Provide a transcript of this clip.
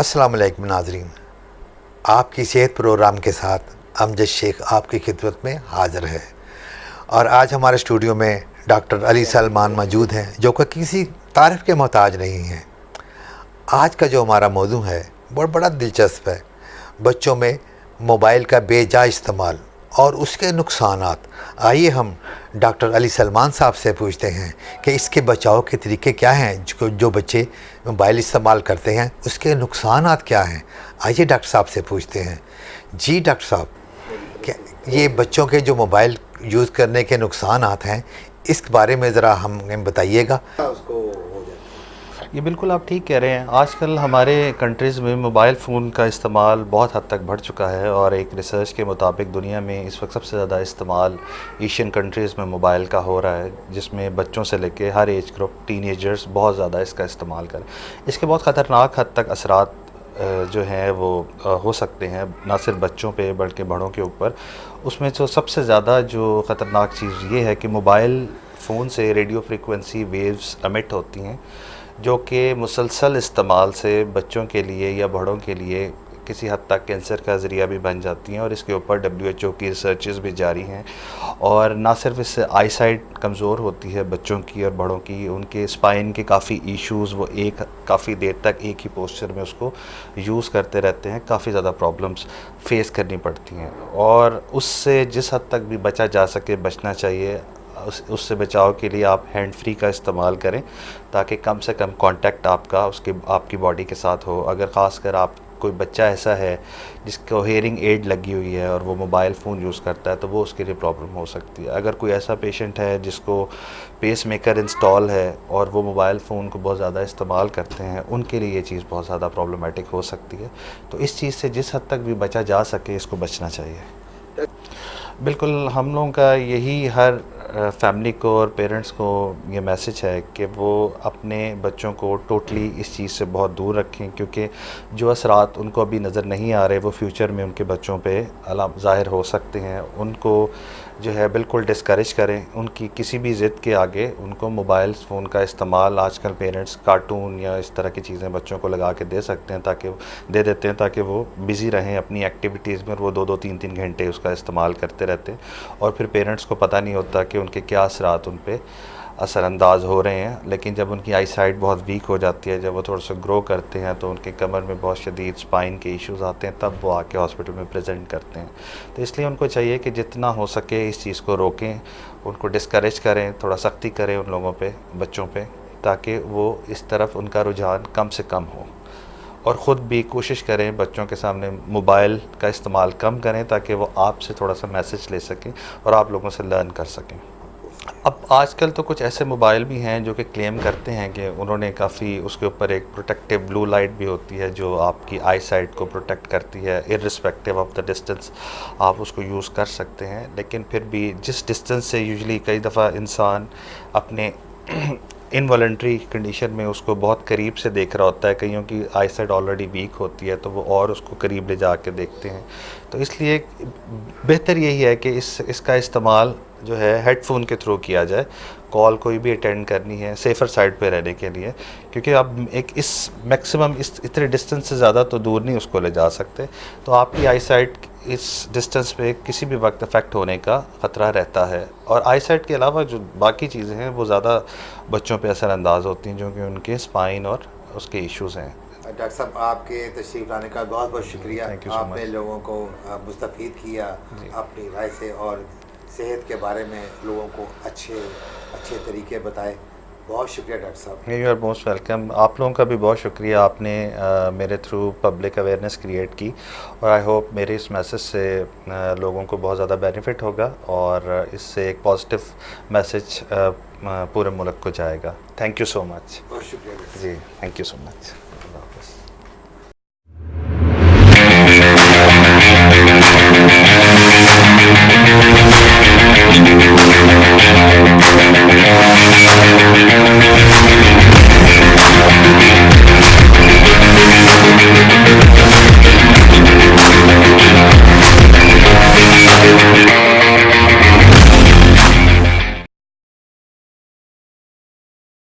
अस्सलाम वालेकुम नाज़रीन, आपकी सेहत प्रोग्राम के साथ अमजद शेख आपकी खिदमत में हाज़िर है। और आज हमारे स्टूडियो में डॉक्टर अली सलमान मौजूद हैं, जो कि किसी तारीफ़ के मोहताज नहीं हैं। आज का जो हमारा मौजू है वो बड़ा दिलचस्प है। बच्चों में मोबाइल का बेजा इस्तेमाल और उसके नुकसानात। आइए हम डॉक्टर अली सलमान साहब से पूछते हैं कि इसके बचाव के तरीके क्या हैं। जो बच्चे मोबाइल इस्तेमाल करते हैं उसके नुकसानात क्या हैं। आइए डॉक्टर साहब से पूछते हैं। जी डॉक्टर साहब, क्या ये बच्चों के जो मोबाइल यूज़ करने के नुकसानात हैं, इस बारे में ज़रा हमें बताइएगा। ये बिल्कुल आप ठीक कह रहे हैं। आजकल हमारे कंट्रीज़ में मोबाइल फ़ोन का इस्तेमाल बहुत हद तक बढ़ चुका है और एक रिसर्च के मुताबिक दुनिया में इस वक्त सबसे ज़्यादा इस्तेमाल एशियन कंट्रीज़ में मोबाइल का हो रहा है, जिसमें बच्चों से लेके हर एज ग्रुप टीनेजर्स बहुत ज़्यादा इसका इस्तेमाल करें। इसके बहुत ख़तरनाक हद तक असरात जो हैं वो हो सकते हैं, ना सिर्फ बच्चों पे बल्कि बड़ों के ऊपर। उसमें जो सबसे ज़्यादा जो ख़तरनाक चीज़ ये है कि मोबाइल फ़ोन से रेडियो फ्रीक्वेंसी वेव्स एमिट होती हैं, जो कि मुसलसल इस्तेमाल से बच्चों के लिए या बड़ों के लिए किसी हद तक कैंसर का ज़रिया भी बन जाती हैं। और इसके ऊपर WHO की रिसर्चेस भी जारी हैं। और ना सिर्फ इससे आई साइट कमज़ोर होती है बच्चों की और बड़ों की, उनके स्पाइन के काफ़ी इश्यूज़, वो काफ़ी देर तक एक ही पोस्चर में उसको यूज़ करते रहते हैं, काफ़ी ज़्यादा प्रॉब्लम्स फेस करनी पड़ती हैं। और उससे जिस हद तक भी बचा जा सके बचना चाहिए। उससे बचाव के लिए आप हैंड फ्री का इस्तेमाल करें, ताकि कम से कम कांटेक्ट आपकी बॉडी के साथ हो। अगर ख़ासकर आप कोई बच्चा ऐसा है जिसको हेयरिंग एड लगी हुई है और वो मोबाइल फ़ोन यूज़ करता है, तो वो उसके लिए प्रॉब्लम हो सकती है। अगर कोई ऐसा पेशेंट है जिसको पेस मेकर इंस्टॉल है और वो मोबाइल फ़ोन को बहुत ज़्यादा इस्तेमाल करते हैं, उनके लिए ये चीज़ बहुत ज़्यादा प्रॉब्लमेटिक हो सकती है। तो इस चीज़ से जिस हद तक भी बचा जा सके, इसको बचना चाहिए। बिल्कुल, हम लोगों का यही हर फैमिली को और पेरेंट्स को ये मैसेज है कि वो अपने बच्चों को टोटली इस चीज़ से बहुत दूर रखें, क्योंकि जो असरात उनको अभी नज़र नहीं आ रहे वो फ्यूचर में उनके बच्चों पे ज़ाहिर हो सकते हैं। उनको जो है बिल्कुल डिस्करेज करें उनकी किसी भी ज़िद के आगे। उनको मोबाइल फ़ोन का इस्तेमाल आजकल पेरेंट्स कार्टून या इस तरह की चीज़ें बच्चों को लगा के दे देते हैं ताकि वो बिज़ी रहें अपनी एक्टिविटीज़ में, और वो 2-2 3-3 घंटे उसका इस्तेमाल करते रहते हैं। और फिर पेरेंट्स को पता नहीं होता कि उनके क्या असरात उन पे असरअंदाज हो रहे हैं। लेकिन जब उनकी आई साइट बहुत वीक हो जाती है, जब वो थोड़ा सा ग्रो करते हैं, तो उनके कमर में बहुत शदीद स्पाइन के इश्यूज़ आते हैं, तब वो आके हॉस्पिटल में प्रेजेंट करते हैं। तो इसलिए उनको चाहिए कि जितना हो सके इस चीज़ को रोकें, उनको डिस्करेज करें, थोड़ा सख्ती करें उन लोगों पे, बच्चों पे, ताकि वो इस तरफ उनका रुझान कम से कम हो। और ख़ुद भी कोशिश करें बच्चों के सामने मोबाइल का इस्तेमाल कम करें, ताकि वो आपसे थोड़ा सा मैसेज ले सकें और आप लोगों से लर्न कर सकें। अब आजकल तो कुछ ऐसे मोबाइल भी हैं जो कि क्लेम करते हैं कि उन्होंने काफ़ी उसके ऊपर एक प्रोटेक्टिव ब्लू लाइट भी होती है जो आपकी आई साइट को प्रोटेक्ट करती है। इर्रिस्पेक्टिव ऑफ द डिस्टेंस आप उसको यूज़ कर सकते हैं। लेकिन फिर भी जिस डिस्टेंस से यूजुअली कई दफ़ा इंसान अपने इनवॉलंटरी कंडीशन में उसको बहुत करीब से देख रहा होता है, कईयों की आई साइट ऑलरेडी वीक होती है, तो वो और उसको करीब ले जा के देखते हैं। तो इसलिए बेहतर यही है कि इसका इस्तेमाल जो है हेडफोन के थ्रू किया जाए। कॉल कोई भी अटेंड करनी है सेफ़र साइड पे रहने के लिए, क्योंकि आप मैक्सिमम इतने डिस्टेंस से ज़्यादा तो दूर नहीं उसको ले जा सकते। तो आपकी आई साइट इस डिस्टेंस पे किसी भी वक्त अफेक्ट होने का ख़तरा रहता है। और आई साइट के अलावा जो बाकी चीज़ें हैं वो ज़्यादा बच्चों पे असरअंदाज होती हैं, जो कि उनके स्पाइन और उसके इश्यूज़ हैं। डॉक्टर साहब, आपके तशरीफ़ लाने का बहुत बहुत शुक्रिया। आपने लोगों को मुस्तफ़ीद किया अपनी राय से, और सेहत के बारे में लोगों को अच्छे तरीके बताए। बहुत शुक्रिया डॉक्टर साहब। You are most welcome. आप लोगों का भी बहुत शुक्रिया, आपने मेरे थ्रू पब्लिक अवेयरनेस क्रिएट की, और आई होप मेरे इस मैसेज से लोगों को बहुत ज़्यादा बेनिफिट होगा और इससे एक पॉजिटिव मैसेज पूरे मुल्क को जाएगा। Thank you so much. बहुत शुक्रिया जी, थैंक यू सो मच।